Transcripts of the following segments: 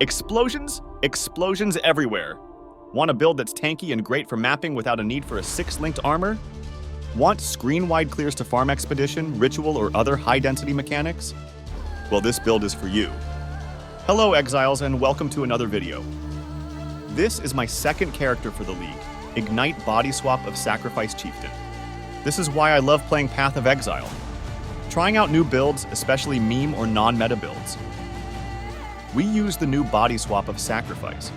Explosions? Explosions everywhere. Want a build that's tanky and great for mapping without a need for a 6-linked armor? Want screen-wide clears to farm expedition, ritual, or other high-density mechanics? Well, this build is for you. Hello, Exiles, and welcome to another video. This is my second character for the league, Ignite Bodyswap of Sacrifice Chieftain. This is why I love playing Path of Exile. Trying out new builds, especially meme or non-meta builds. We use the new Bodyswap of Sacrifice.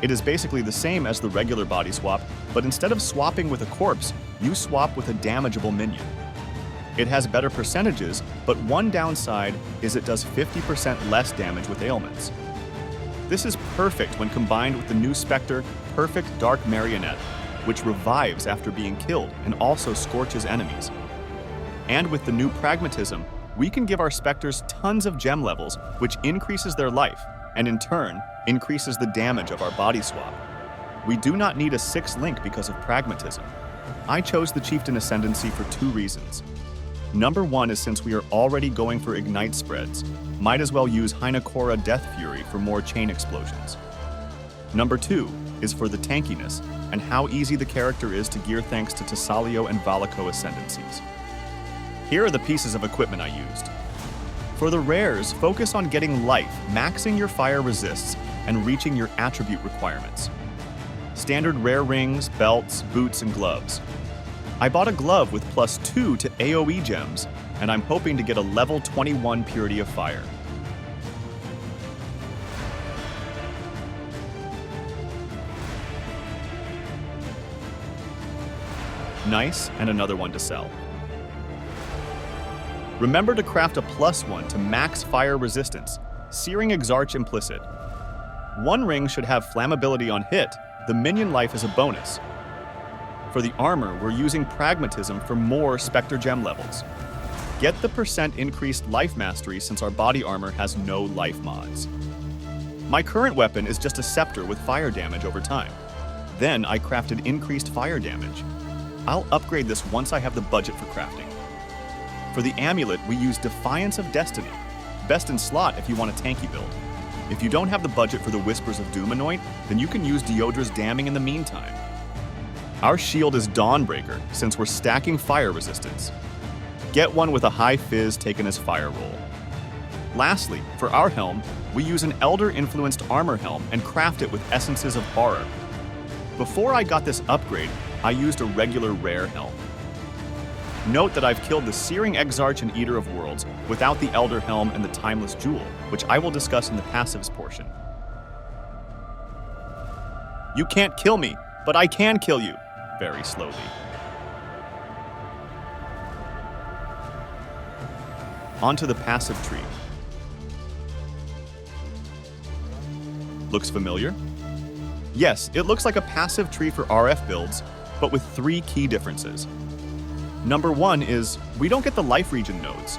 It is basically the same as the regular Bodyswap, but instead of swapping with a corpse, you swap with a damageable minion. It has better percentages, but one downside is it does 50% less damage with ailments. This is perfect when combined with the new Spectre, Perfect Dark Marionette, which revives after being killed and also scorches enemies. And with the new Pragmatism, we can give our Spectres tons of gem levels, which increases their life, and in turn, increases the damage of our Bodyswap. We do not need a 6th link because of Pragmatism. I chose the Chieftain Ascendancy for 2 reasons. Number 1 is since we are already going for Ignite spreads, might as well use Hinekora Death Fury for more chain explosions. Number 2 is for the tankiness, and how easy the character is to gear thanks to Tassalio and Valico Ascendancies. Here are the pieces of equipment I used. For the rares, focus on getting life, maxing your fire resists, and reaching your attribute requirements. Standard rare rings, belts, boots, and gloves. I bought a glove with +2 to AoE gems, and I'm hoping to get a level 21 Purity of Fire. Nice, and another one to sell. Remember to craft a +1 to max fire resistance, Searing Exarch implicit. One ring should have flammability on hit, the minion life is a bonus. For the armor, we're using Pragmatism for more Spectre gem levels. Get the % increased life mastery since our body armor has no life mods. My current weapon is just a scepter with fire damage over time. Then I crafted increased fire damage. I'll upgrade this once I have the budget for crafting. For the amulet, we use Defiance of Destiny. Best in slot if you want a tanky build. If you don't have the budget for the Whispers of Doom Anoint, then you can use Deodra's Damning in the meantime. Our shield is Dawnbreaker, since we're stacking fire resistance. Get one with a high fizz taken as fire roll. Lastly, for our helm, we use an Elder-influenced armor helm and craft it with Essences of Horror. Before I got this upgrade, I used a regular rare helm. Note that I've killed the Searing Exarch and Eater of Worlds without the Elder Helm and the Timeless Jewel, which I will discuss in the passives portion. You can't kill me, but I can kill you, very slowly. Onto the passive tree. Looks familiar? Yes, it looks like a passive tree for RF builds, but with 3 key differences. Number 1 is, we don't get the life regen nodes.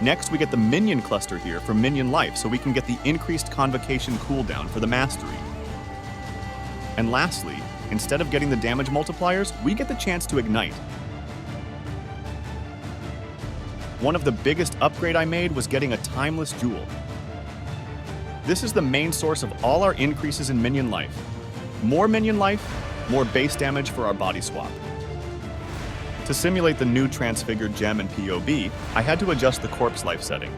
Next, we get the minion cluster here for minion life, so we can get the increased convocation cooldown for the mastery. And lastly, instead of getting the damage multipliers, we get the chance to ignite. One of the biggest upgrade I made was getting a Timeless Jewel. This is the main source of all our increases in minion life. More minion life, more base damage for our Bodyswap. To simulate the new transfigured gem and POB, I had to adjust the corpse life setting.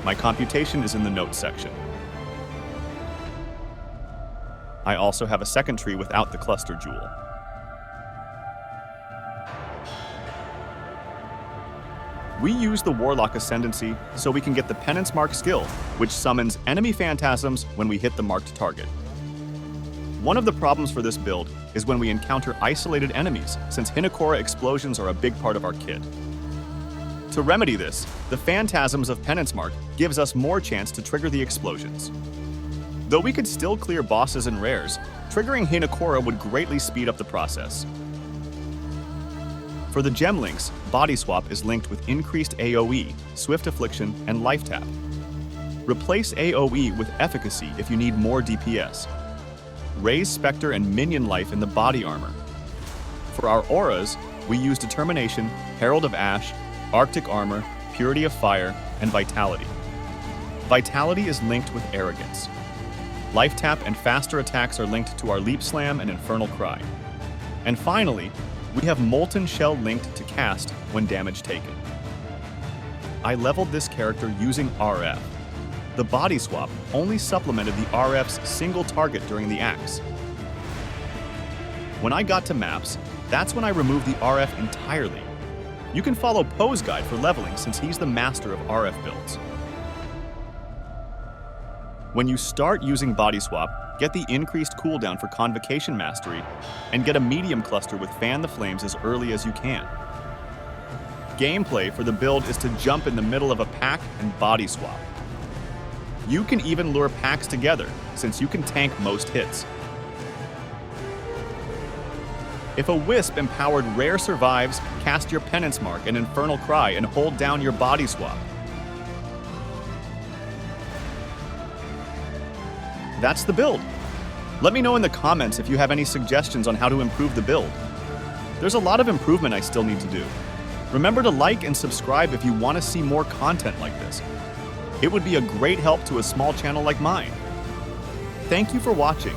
My computation is in the notes section. I also have a second tree without the cluster jewel. We use the Warlock Ascendancy so we can get the Penance Mark skill, which summons enemy phantasms when we hit the marked target. One of the problems for this build is when we encounter isolated enemies, since Hinekora explosions are a big part of our kit. To remedy this, the Phantasms of Penance Mark gives us more chance to trigger the explosions. Though we could still clear bosses and rares, triggering Hinekora would greatly speed up the process. For the gem links, Bodyswap is linked with increased AoE, Swift Affliction, and Life Tap. Replace AoE with Efficacy if you need more DPS. Raise Spectre and minion life in the body armor. For our auras, we use Determination, Herald of Ash, Arctic Armor, Purity of Fire, and Vitality. Vitality is linked with Arrogance. Life Tap and faster attacks are linked to our Leap Slam and Infernal Cry. And finally, we have Molten Shell linked to cast when damage taken. I leveled this character using RF. The Bodyswap only supplemented the RF's single target during the axe. When I got to maps, that's when I removed the RF entirely. You can follow Poe's guide for leveling since he's the master of RF builds. When you start using Bodyswap, get the increased cooldown for Convocation Mastery, and get a medium cluster with Fan the Flames as early as you can. Gameplay for the build is to jump in the middle of a pack and Bodyswap. You can even lure packs together, since you can tank most hits. If a Wisp empowered rare survives, cast your Penance Mark and Infernal Cry and hold down your Bodyswap. That's the build. Let me know in the comments if you have any suggestions on how to improve the build. There's a lot of improvement I still need to do. Remember to like and subscribe if you want to see more content like this. It would be a great help to a small channel like mine. Thank you for watching.